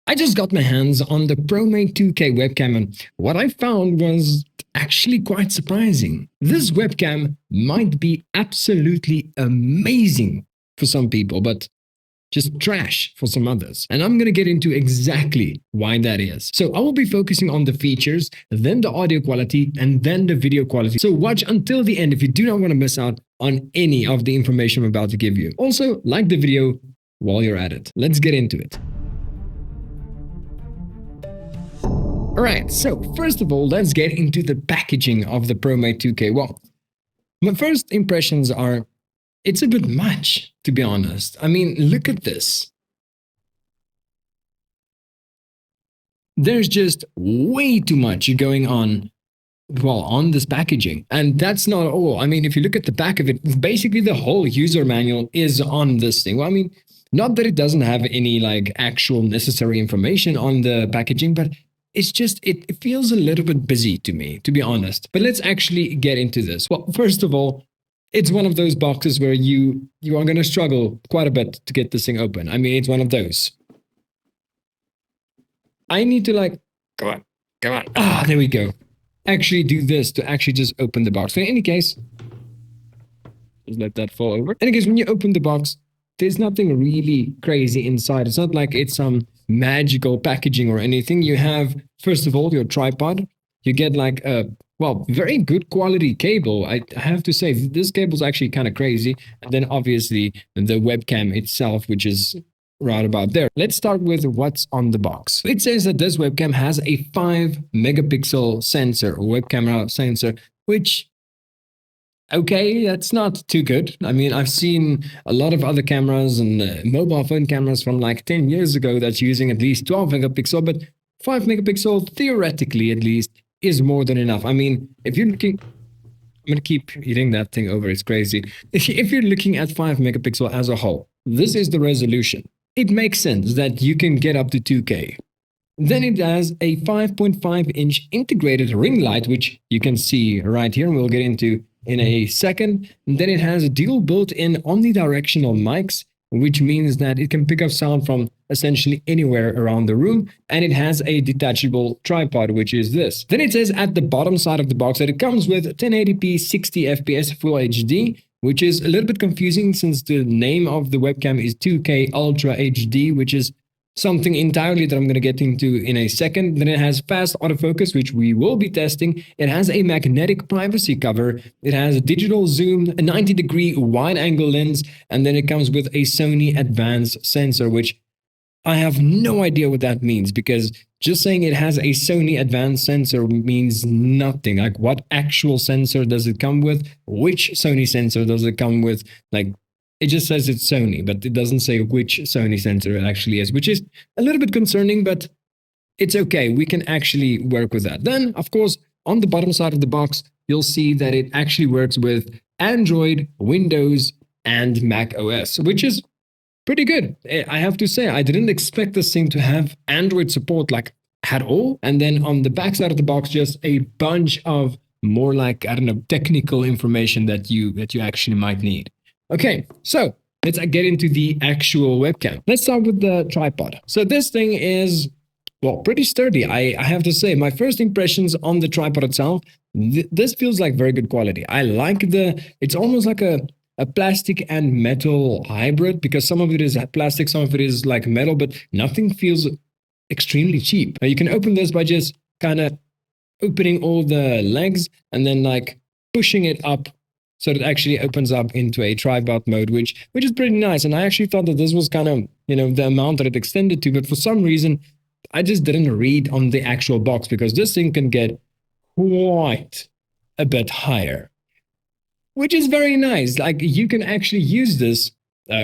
I just got my hands on the Promate 2K webcam, and what I found was actually quite surprising. This webcam might be absolutely amazing for some people, but just trash for some others. And I'm going to get into exactly why that is. So I will be focusing on the features, then the audio quality, and then the video quality. So watch until the end if you do not want to miss out on any of the information I'm about to give you. Also, like the video while you're at it. Let's get into it. Alright, so first of all, let's get into the packaging of the Promate 2K. Well, my first impressions are, it's a bit much, to be honest. I mean, look at this. There's just way too much going on, well, on this packaging. And that's not all. I mean, if you look at the back of it, basically the whole user manual is on this thing. Well, I mean, not that it doesn't have any like actual necessary information on the packaging, but it's just, it feels a little bit busy to me, to be honest. But let's actually get into this. Well, first of all, it's one of those boxes where you are going to struggle quite a bit to get this thing open. I mean, it's one of those. I need to like, come on. Ah, there we go. Actually do this to actually just open the box. So in any case, just let that fall over. In any case, when you open the box, there's nothing really crazy inside. It's not like it's some magical packaging or anything. You have, first of all, your tripod. You get like a, well, very good quality cable. I have to say, this cable is actually kind of crazy. And then obviously the webcam itself, which is right about there. Let's start with what's on the box. It says that this webcam has a 5 megapixel sensor, or web camera sensor, which, okay, that's not too good. I mean, I've seen a lot of other cameras and mobile phone cameras from like 10 years ago that's using at least 12 megapixel, but 5 megapixel, theoretically at least, is more than enough. I mean, if you're looking, I'm going to keep hitting that thing over, it's crazy. If you're looking at 5 megapixel as a whole, this is the resolution. It makes sense that you can get up to 2K. Then it has a 5.5-inch integrated ring light, which you can see right here, and we'll get into in a second. And then it has dual built-in omnidirectional mics, which means that it can pick up sound from essentially anywhere around the room. And it has a detachable tripod, which is this. Then it says at the bottom side of the box that it comes with 1080p 60 FPS Full HD, which is a little bit confusing since the name of the webcam is 2K Ultra HD, which is something entirely that I'm going to get into in a second. Then it has fast autofocus, which we will be testing. It has a magnetic privacy cover. It has a digital zoom, a 90-degree wide-angle lens, and then it comes with a Sony advanced sensor, which I have no idea what that means, because just saying it has a Sony advanced sensor means nothing. Like, what actual sensor does it come with? Which Sony sensor does it come with? Like, it just says it's Sony, but it doesn't say which Sony sensor it actually is, which is a little bit concerning, but it's okay. We can actually work with that. Then, of course, on the bottom side of the box, you'll see that it actually works with Android, Windows, and Mac OS, which is pretty good. I have to say, I didn't expect this thing to have Android support like at all. And then on the back side of the box, just a bunch of more like, I don't know, technical information that you actually might need. Okay, so let's get into the actual webcam. Let's start with the tripod. So this thing is, well, pretty sturdy. I have to say, my first impressions on the tripod itself, this feels like very good quality. I like it's almost like a plastic and metal hybrid, because some of it is plastic, some of it is like metal, but nothing feels extremely cheap. Now you can open this by just kind of opening all the legs and then like pushing it up, so it actually opens up into a tripod mode, which is pretty nice. And I actually thought that this was kind of, you know, the amount that it extended to, but for some reason, I just didn't read on the actual box, because this thing can get quite a bit higher, which is very nice. Like, you can actually use this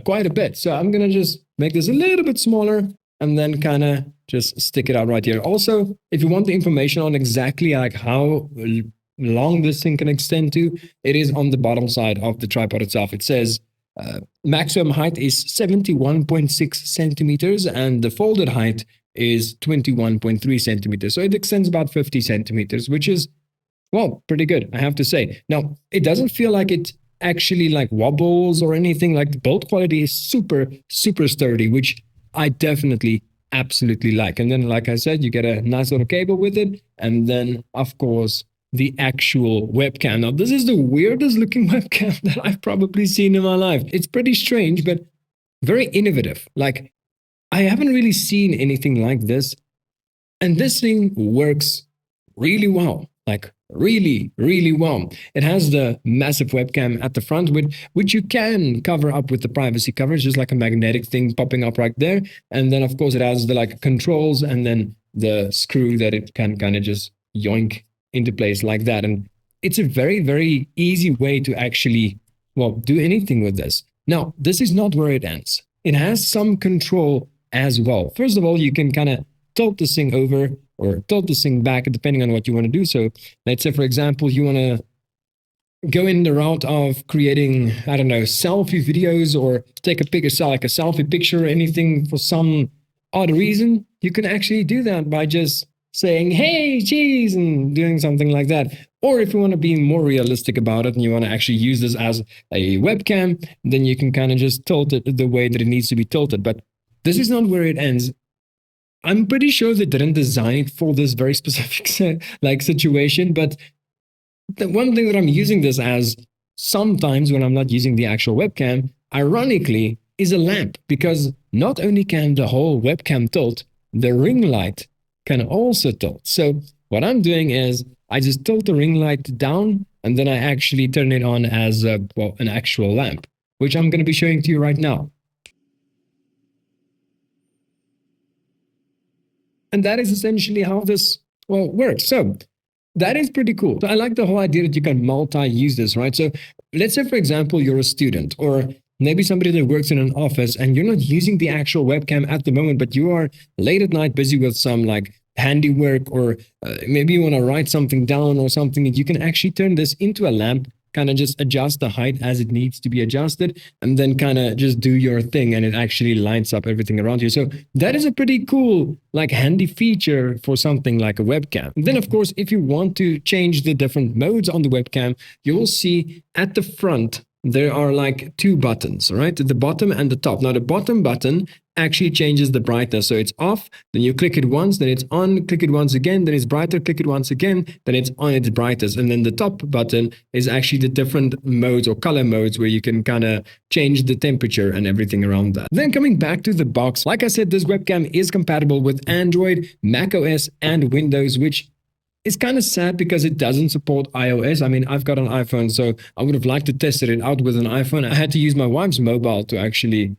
quite a bit. So I'm going to just make this a little bit smaller and then kind of just stick it out right here. Also, if you want the information on exactly like how long this thing can extend to, it is on the bottom side of the tripod itself. It says maximum height is 71.6 centimeters and the folded height is 21.3 centimeters. So it extends about 50 centimeters, which is, well, pretty good, I have to say. Now, it doesn't feel like it actually like wobbles or anything. Like, the build quality is super, super sturdy, which I definitely absolutely like. And then, like I said, you get a nice little cable with it. And then, of course, the actual webcam. Now, this is the weirdest looking webcam that I've probably seen in my life. It's pretty strange, but very innovative. Like, I haven't really seen anything like this. And this thing works really well. Like, really, really well. It has the massive webcam at the front, which you can cover up with the privacy covers, just like a magnetic thing popping up right there. And then, of course, it has the like controls and then the screw that it can kind of just yoink into place like that. And it's a very, very easy way to actually, well, do anything with this. Now, this is not where it ends. It has some control as well. First of all, you can kind of tilt this thing over or tilt this thing back depending on what you want to do. So let's say, for example, you want to go in the route of creating, I don't know, selfie videos or take a picture, like a selfie picture or anything for some odd reason, you can actually do that by just saying, hey, cheese, and doing something like that. Or if you want to be more realistic about it and you want to actually use this as a webcam, then you can kind of just tilt it the way that it needs to be tilted. But this is not where it ends. I'm pretty sure they didn't design it for this very specific like situation, but the one thing that I'm using this as sometimes when I'm not using the actual webcam, ironically, is a lamp, because not only can the whole webcam tilt, the ring light can also tilt. So what I'm doing is I just tilt the ring light down and then I actually turn it on as an actual lamp, which I'm going to be showing to you right now. And that is essentially how this, works. So that is pretty cool. So I like the whole idea that you can multi-use this, right? So let's say, for example, you're a student or maybe somebody that works in an office and you're not using the actual webcam at the moment, but you are late at night busy with some like handiwork, or maybe you want to write something down or something, and you can actually turn this into a lamp, kind of just adjust the height as it needs to be adjusted, and then kind of just do your thing, and it actually lights up everything around you. So that is a pretty cool, like, handy feature for something like a webcam. And then, of course, if you want to change the different modes on the webcam, you will see at the front there are like two buttons, right? The bottom and the top. Now, the bottom button actually changes the brightness. So it's off, then you click it once, then it's on, click it once again, then it's brighter, click it once again, then it's on its brightest. And then the top button is actually the different modes or color modes where you can kind of change the temperature and everything around that. Then coming back to the box, like I said, this webcam is compatible with Android, macOS, and Windows, which it's kind of sad because it doesn't support iOS. I mean, I've got an iPhone, so I would have liked to test it out with an iPhone. I had to use my wife's mobile to actually,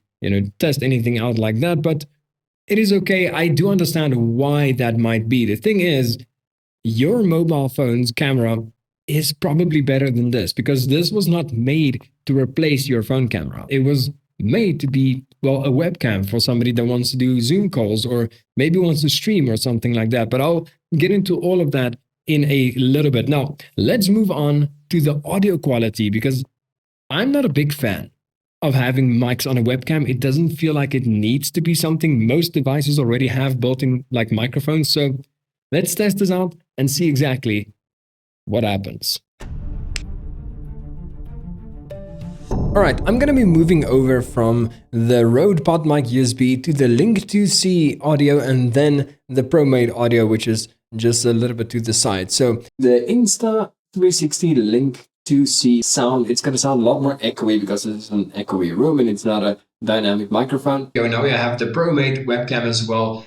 test anything out like that, but it is okay. I do understand why that might be. The thing is, your mobile phone's camera is probably better than this, because this was not made to replace your phone camera. It was made to be, a webcam for somebody that wants to do Zoom calls or maybe wants to stream or something like that. But I'll get into all of that in a little bit. Now, let's move on to the audio quality, because I'm not a big fan of having mics on a webcam. It doesn't feel like it needs to be something. Most devices already have built-in like microphones. So let's test this out and see exactly what happens. All right, I'm going to be moving over from the Rode PodMic USB to the Link 2C audio and then the Promate audio, which is just a little bit to the side. So the Insta360 Link 2C sound, it's going to sound a lot more echoey because it's an echoey room and it's not a dynamic microphone. Now we have the Promate webcam as well.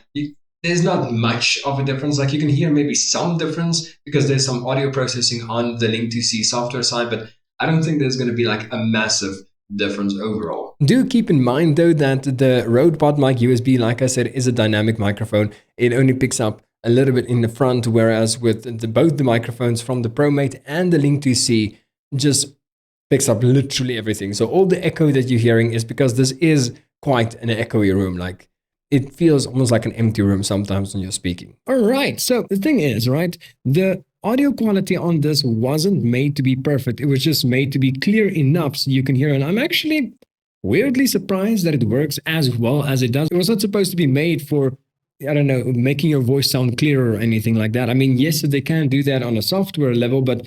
There's not much of a difference. Like, you can hear maybe some difference because there's some audio processing on the Link 2C software side, but I don't think there's going to be like a massive difference overall. Do keep in mind though that the Rode PodMic USB, like I said, is a dynamic microphone. It only picks up a little bit in the front, whereas with both the microphones from the Promate and the Link 2C just picks up literally everything. So all the echo that you're hearing is because this is quite an echoey room. Like, it feels almost like an empty room sometimes when you're speaking. All right, so the thing is, right, the audio quality on this wasn't made to be perfect. It was just made to be clear enough so you can hear. And I'm actually weirdly surprised that it works as well as it does. It was not supposed to be made for, I don't know, making your voice sound clearer or anything like that. I mean, yes, they can do that on a software level, but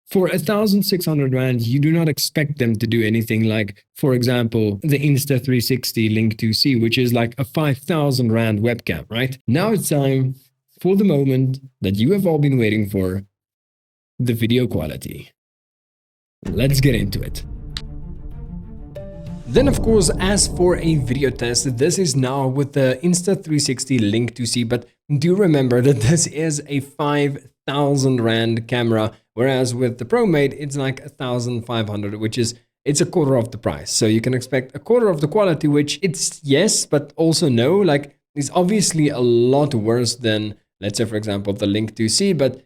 For 1,600 Rand, you do not expect them to do anything like, for example, the Insta360 Link 2C, which is like a 5,000 Rand webcam, right? Now it's time for the moment that you have all been waiting for, the video quality. Let's get into it. Then, of course, as for a video test, this is now with the Insta360 Link 2C, but do remember that this is a 5,000 Rand camera, whereas with the Promate, it's like 1,500, which is, it's a quarter of the price. So you can expect a quarter of the quality, which it's yes, but also no. Like, it's obviously a lot worse than, let's say, for example, the Link 2C, but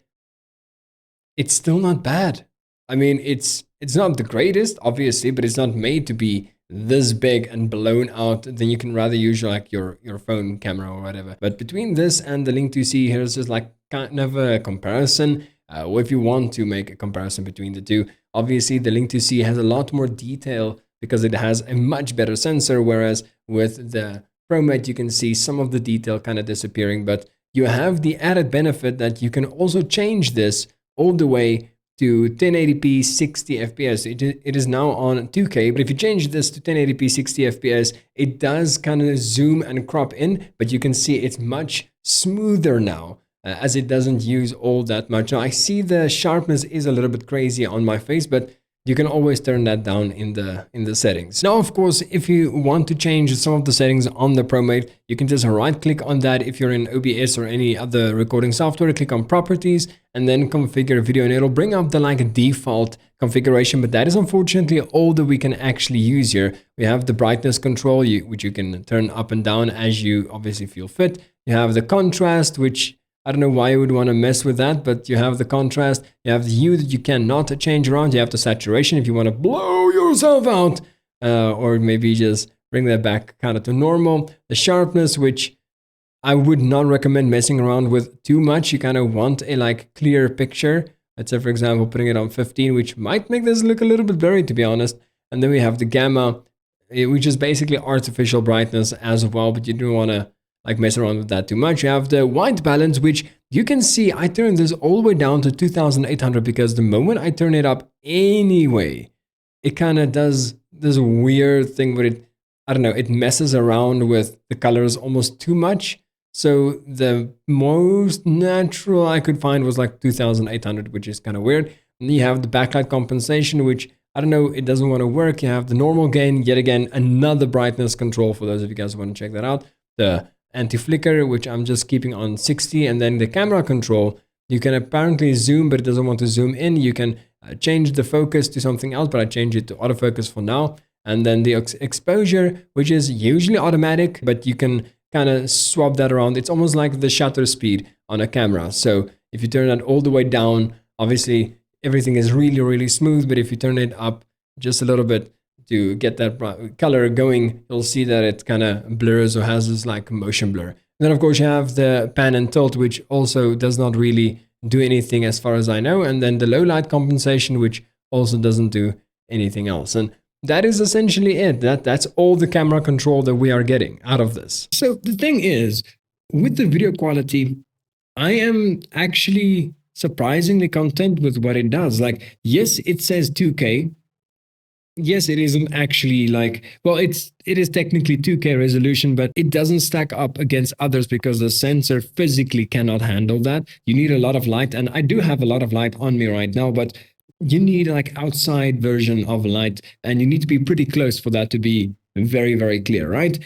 it's still not bad. I mean, it's not the greatest, obviously, but it's not made to be this big and blown out. Then you can rather use like your phone camera or whatever. But between this and the Link 2C, here's just like kind of a comparison. If you want to make a comparison between the two, obviously the Link 2C has a lot more detail because it has a much better sensor, whereas with the Promate you can see some of the detail kind of disappearing, but you have the added benefit that you can also change this all the way to 1080p 60 fps. It is now on 2K, but if you change this to 1080p 60 fps, it does kind of zoom and crop in, but you can see it's much smoother now, as it doesn't use all that much. Now I see the sharpness is a little bit crazy on my face, but you can always turn that down in the settings. Now, of course, if you want to change some of the settings on the Promate, you can just right click on that. If you're in OBS or any other recording software, click on properties and then configure video, and it'll bring up the like default configuration, but that is unfortunately all that we can actually use here. We have the brightness control, which you can turn up and down as you obviously feel fit. You have the contrast, which I don't know why you would want to mess with that, but you have the contrast, you have the hue that you cannot change around, you have the saturation if you want to blow yourself out, or maybe just bring that back kind of to normal. The sharpness, which I would not recommend messing around with too much. You kind of want a like clear picture. Let's say, for example, putting it on 15, which might make this look a little bit blurry, to be honest. And then we have the gamma, which is basically artificial brightness as well, but you don't want to like mess around with that too much. You have the white balance, which you can see I turned this all the way down to 2800 because the moment I turn it up anyway, it kind of does this weird thing where it, I don't know, it messes around with the colors almost too much. So the most natural I could find was like 2800, which is kind of weird. And you have the backlight compensation, which I don't know, it doesn't want to work. You have the normal gain, yet again, another brightness control for those of you guys who want to check that out. The anti-flicker, which I'm just keeping on 60, and then the camera control, you can apparently zoom, but it doesn't want to zoom in. You can change the focus to something else, but I change it to autofocus for now. And then the exposure, which is usually automatic, but you can kind of swap that around. It's almost like the shutter speed on a camera. So if you turn that all the way down, obviously everything is really, really smooth, but if you turn it up just a little bit to get that color going, you'll see that it kind of blurs or has this like motion blur. And then of course you have the pan and tilt, which also does not really do anything as far as I know. And then the low light compensation, which also doesn't do anything else. And that is essentially it. That's all the camera control that we are getting out of this. So the thing is, with the video quality, I am actually surprisingly content with what it does. Like, yes, it says 2K. Yes, it isn't actually like, well, it is technically 2K resolution, but it doesn't stack up against others because the sensor physically cannot handle that. You need a lot of light, and I do have a lot of light on me right now, but you need like outside version of light, and you need to be pretty close for that to be very, very clear, right?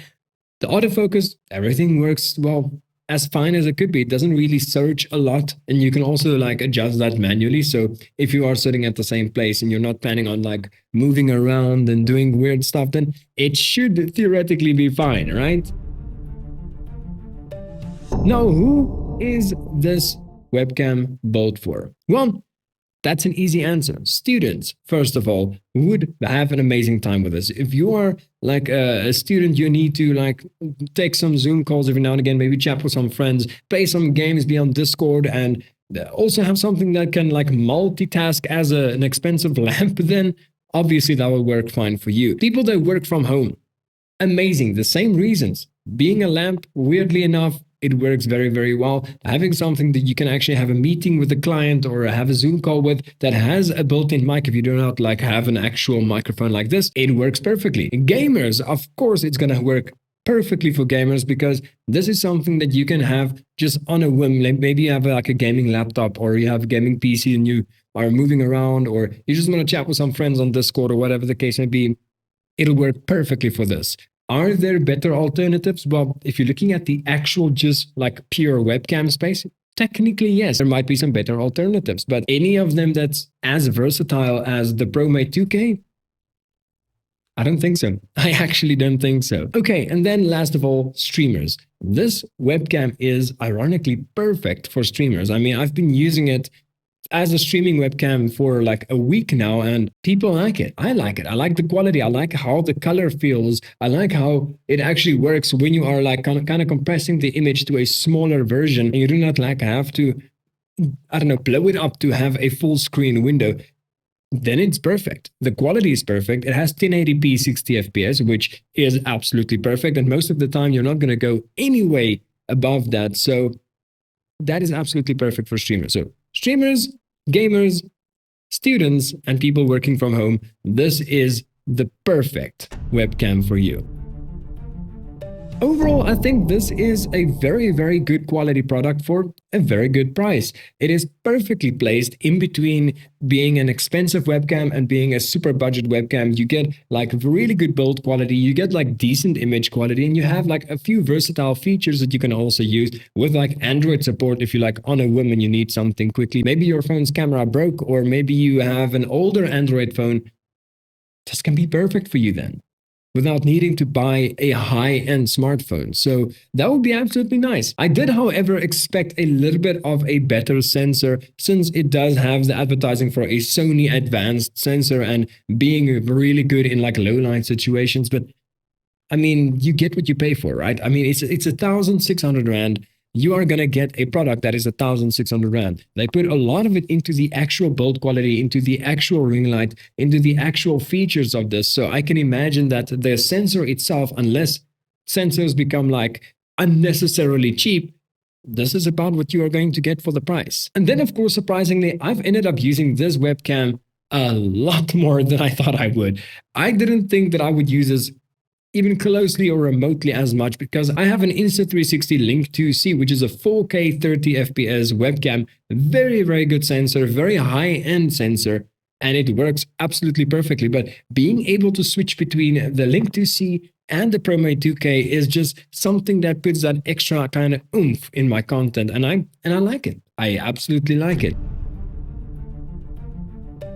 The autofocus, everything works, well, as fine as it could be. It doesn't really surge a lot, and you can also like adjust that manually. So if you are sitting at the same place and you're not planning on like moving around and doing weird stuff, then it should theoretically be fine, right? Now, who is this webcam built for? Well, that's an easy answer. Students, first of all, would have an amazing time with this. If you are like a student, you need to like take some Zoom calls every now and again, maybe chat with some friends, play some games, be on Discord, and also have something that can like multitask as an expensive lamp, then obviously that will work fine for you. People that work from home, amazing. The same reasons. Being a lamp, weirdly enough, it works very, very well. Having something that you can actually have a meeting with the client or have a Zoom call with that has a built-in mic, if you do not like have an actual microphone like this, it works perfectly. Gamers, of course, it's gonna work perfectly for gamers because this is something that you can have just on a whim. Like maybe you have like a gaming laptop or you have a gaming PC and you are moving around, or you just want to chat with some friends on Discord or whatever the case may be. It'll work perfectly for this. Are there better alternatives? Well, if you're looking at the actual just like pure webcam space, technically, yes, there might be some better alternatives, but any of them that's as versatile as the Promate 2K, I don't think so. I actually don't think so. Okay, and then last of all, streamers. This webcam is ironically perfect for streamers. I mean, I've been using it as a streaming webcam for like a week now, and people like it. I like it. I like the quality. I like how the color feels. I like how it actually works when you are like kind of compressing the image to a smaller version, and you do not like have to, I don't know, blow it up to have a full screen window. Then it's perfect. The quality is perfect. It has 1080p 60 FPS, which is absolutely perfect. And most of the time, you're not going to go any way above that. So that is absolutely perfect for streamers. So streamers, gamers, students, and people working from home, this is the perfect webcam for you. Overall, I think this is a very, very good quality product for a very good price. It is perfectly placed in between being an expensive webcam and being a super budget webcam. You get like really good build quality, you get like decent image quality, and you have like a few versatile features that you can also use with like Android support if you like on a whim and you need something quickly. Maybe your phone's camera broke, or maybe you have an older Android phone. This can be perfect for you then, without needing to buy a high-end smartphone. So that would be absolutely nice. I did, however, expect a little bit of a better sensor, since it does have the advertising for a Sony advanced sensor and being really good in like low light situations. But I mean, you get what you pay for, right? I mean, it's 1,600 Rand. You are going to get a product that is 1,600 Rand. They put a lot of it into the actual build quality, into the actual ring light, into the actual features of this. So I can imagine that the sensor itself, unless sensors become like unnecessarily cheap, this is about what you are going to get for the price. And then, of course, surprisingly, I've ended up using this webcam a lot more than I thought I would. I didn't think that I would use this even closely or remotely as much, because I have an Insta360 Link 2C, which is a 4K 30 FPS webcam, very, very good sensor, very high-end sensor, and it works absolutely perfectly. But being able to switch between the Link 2C and the Promate 2K is just something that puts that extra kind of oomph in my content, and I like it. I absolutely like it.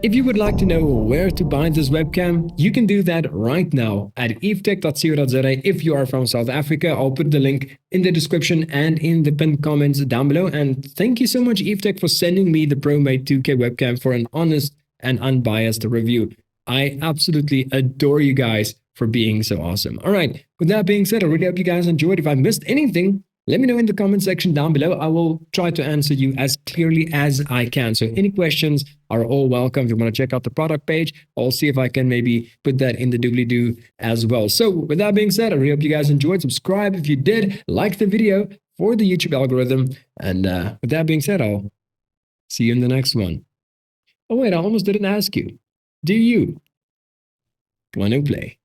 If you would like to know where to buy this webcam, you can do that right now at evetech.co.za. If you are from South Africa, I'll put the link in the description and in the pinned comments down below. And thank you so much, Evetech, for sending me the Promate 2K webcam for an honest and unbiased review. I absolutely adore you guys for being so awesome. All right, with that being said, I really hope you guys enjoyed. If I missed anything, let me know in the comment section down below. I will try to answer you as clearly as I can. So any questions are all welcome. If you want to check out the product page, I'll see if I can maybe put that in the doobly-doo as well. So with that being said, I really hope you guys enjoyed. Subscribe if you did. Like the video for the YouTube algorithm. And with that being said, I'll see you in the next one. Oh wait, I almost didn't ask you. Do you want to play?